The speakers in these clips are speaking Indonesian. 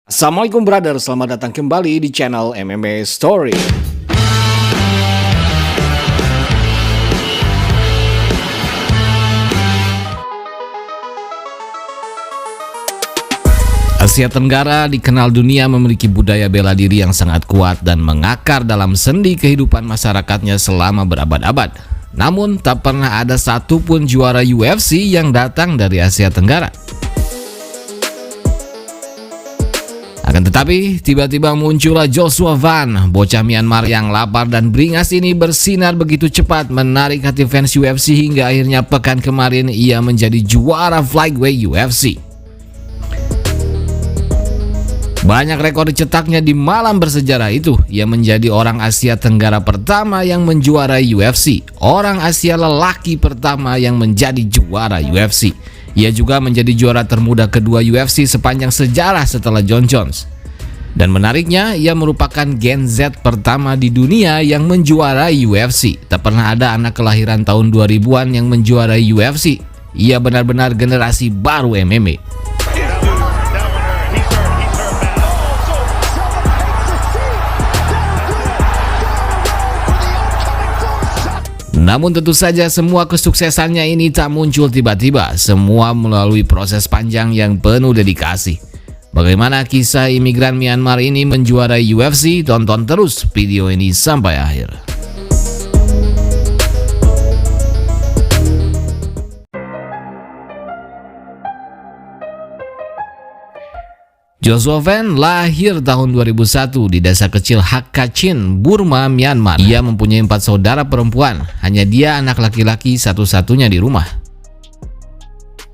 Assalamualaikum brother, selamat datang kembali di channel MMA Story. Asia Tenggara dikenal dunia memiliki budaya bela diri yang sangat kuat dan mengakar dalam sendi kehidupan masyarakatnya selama berabad-abad. Namun tak pernah ada satupun juara UFC yang datang dari Asia Tenggara. Akan tetapi, tiba-tiba muncullah Joshua Van, bocah Myanmar yang lapar dan beringas ini bersinar begitu cepat menarik hati fans UFC hingga akhirnya pekan kemarin ia menjadi juara flyweight UFC. Banyak rekor dicetaknya di malam bersejarah itu. Ia menjadi orang Asia Tenggara pertama yang menjuarai UFC, orang Asia lelaki pertama yang menjadi juara UFC. Ia juga menjadi juara termuda kedua UFC sepanjang sejarah setelah Jon Jones. Dan menariknya, ia merupakan Gen Z pertama di dunia yang menjuarai UFC. Tak pernah ada anak kelahiran tahun 2000-an yang menjuarai UFC. Ia benar-benar generasi baru MMA. Namun tentu saja semua kesuksesannya ini tak muncul tiba-tiba, semua melalui proses panjang yang penuh dedikasi. Bagaimana kisah imigran Myanmar ini menjuarai UFC? Tonton terus video ini sampai akhir. Joshua Van lahir tahun 2001 di desa kecil Hakachin, Burma, Myanmar. Ia mempunyai 4 saudara perempuan, hanya dia anak laki-laki satu-satunya di rumah.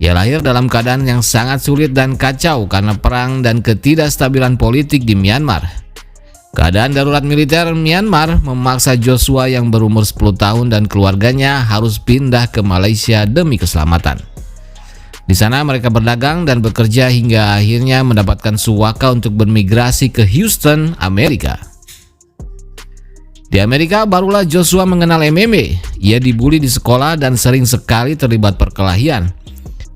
Ia lahir dalam keadaan yang sangat sulit dan kacau karena perang dan ketidakstabilan politik di Myanmar. Keadaan darurat militer Myanmar memaksa Joshua yang berumur 10 tahun dan keluarganya harus pindah ke Malaysia demi keselamatan. Di sana mereka berdagang dan bekerja hingga akhirnya mendapatkan suaka untuk bermigrasi ke Houston, Amerika. Di Amerika barulah Joshua mengenal MMA. Ia dibully di sekolah dan sering sekali terlibat perkelahian.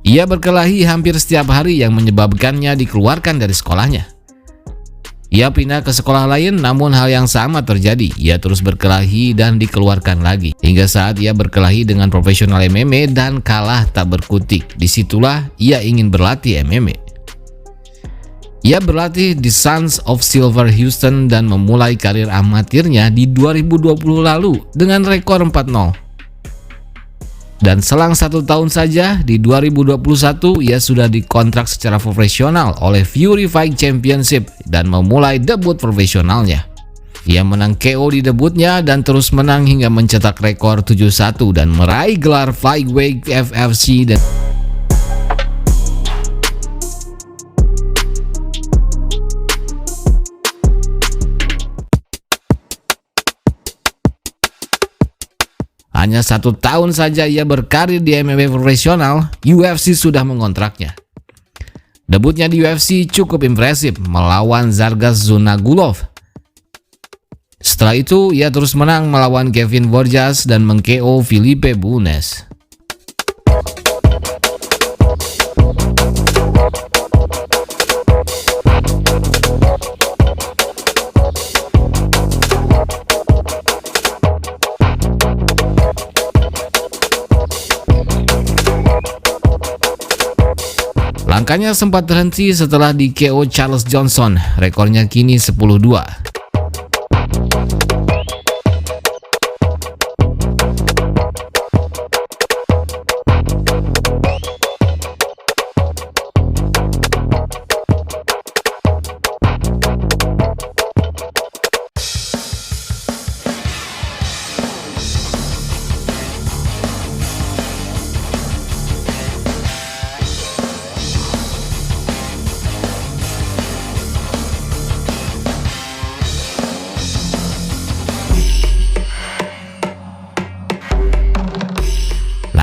Ia berkelahi hampir setiap hari yang menyebabkannya dikeluarkan dari sekolahnya. Ia pindah ke sekolah lain, namun hal yang sama terjadi. Ia terus berkelahi dan dikeluarkan lagi. Hingga saat ia berkelahi dengan profesional MMA dan kalah tak berkutik. Disitulah ia ingin berlatih MMA. Ia berlatih di Sons of Silver Houston dan memulai karir amatirnya di 2020 lalu dengan rekor 4-0. Dan selang 1 tahun saja, di 2021 ia sudah dikontrak secara profesional oleh Fury Fight Championship dan memulai debut profesionalnya. Ia menang KO di debutnya dan terus menang hingga mencetak rekor 7-1 dan meraih gelar Flyweight FFC dan hanya 1 tahun saja ia berkarir di MMA profesional, UFC sudah mengontraknya. Debutnya di UFC cukup impresif melawan Zargas Zunagulov. Setelah itu ia terus menang melawan Kevin Borjas dan meng-KO Felipe Bunes. Langkahnya sempat terhenti setelah di KO Charles Johnson. Rekornya kini 10-2.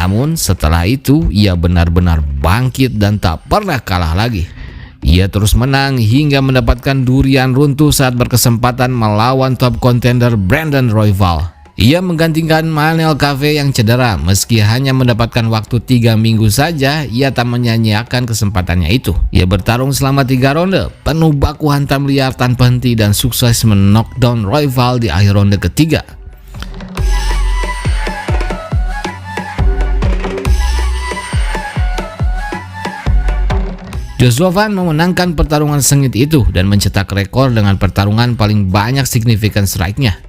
Namun setelah itu ia benar-benar bangkit dan tak pernah kalah lagi. Ia terus menang hingga mendapatkan durian runtuh saat berkesempatan melawan top contender Brandon Royval. Ia menggantikan Manel Kape yang cedera. Meski hanya mendapatkan waktu 3 minggu saja, ia tak menyanyiakan kesempatannya itu. Ia bertarung selama 3 ronde, penuh baku hantam liar tanpa henti dan sukses men-knockdown rival di akhir ronde ketiga. Joshua Van memenangkan pertarungan sengit itu dan mencetak rekor dengan pertarungan paling banyak signifikan strike-nya.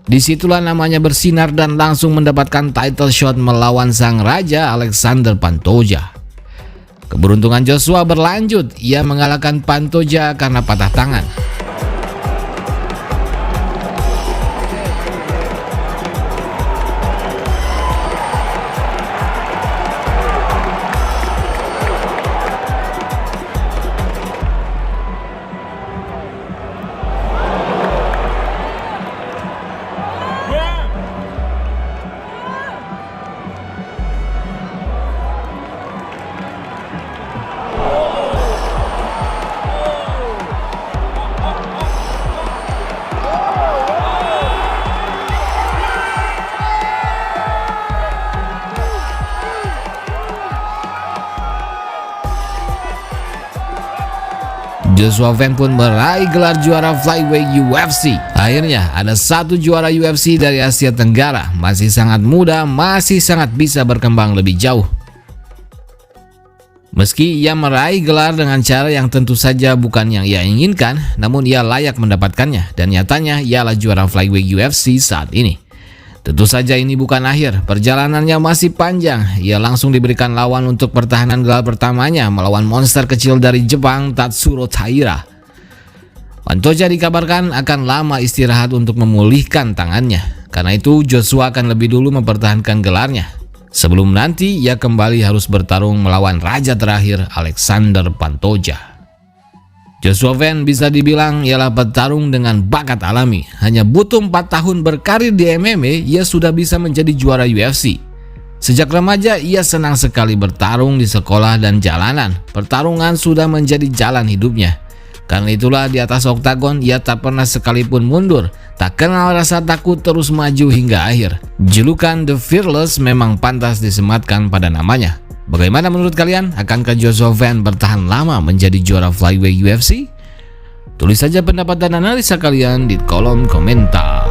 Disitulah namanya bersinar dan langsung mendapatkan title shot melawan sang raja Alexander Pantoja. Keberuntungan Joshua berlanjut, ia mengalahkan Pantoja karena patah tangan. Joshua Van pun meraih gelar juara flyweight UFC. Akhirnya ada satu juara UFC dari Asia Tenggara. Masih sangat muda, masih sangat bisa berkembang lebih jauh. Meski ia meraih gelar dengan cara yang tentu saja bukan yang ia inginkan, namun ia layak mendapatkannya dan nyatanya ialah juara flyweight UFC saat ini. Tentu saja ini bukan akhir, perjalanannya masih panjang. Ia langsung diberikan lawan untuk pertahanan gelar pertamanya melawan monster kecil dari Jepang, Tatsuro Taira. Pantoja dikabarkan akan lama istirahat untuk memulihkan tangannya. Karena itu Joshua akan lebih dulu mempertahankan gelarnya. Sebelum nanti ia kembali harus bertarung melawan raja terakhir Alexander Pantoja. Joshua Van bisa dibilang ialah petarung dengan bakat alami. Hanya butuh 4 tahun berkarir di MMA, ia sudah bisa menjadi juara UFC. Sejak remaja, ia senang sekali bertarung di sekolah dan jalanan. Pertarungan sudah menjadi jalan hidupnya. Karena itulah di atas oktagon, ia tak pernah sekalipun mundur. Tak kenal rasa takut, terus maju hingga akhir. Julukan The Fearless memang pantas disematkan pada namanya. Bagaimana menurut kalian? Akankah Joshua Van bertahan lama menjadi juara flyweight UFC? Tulis saja pendapat dan analisa kalian di kolom komentar.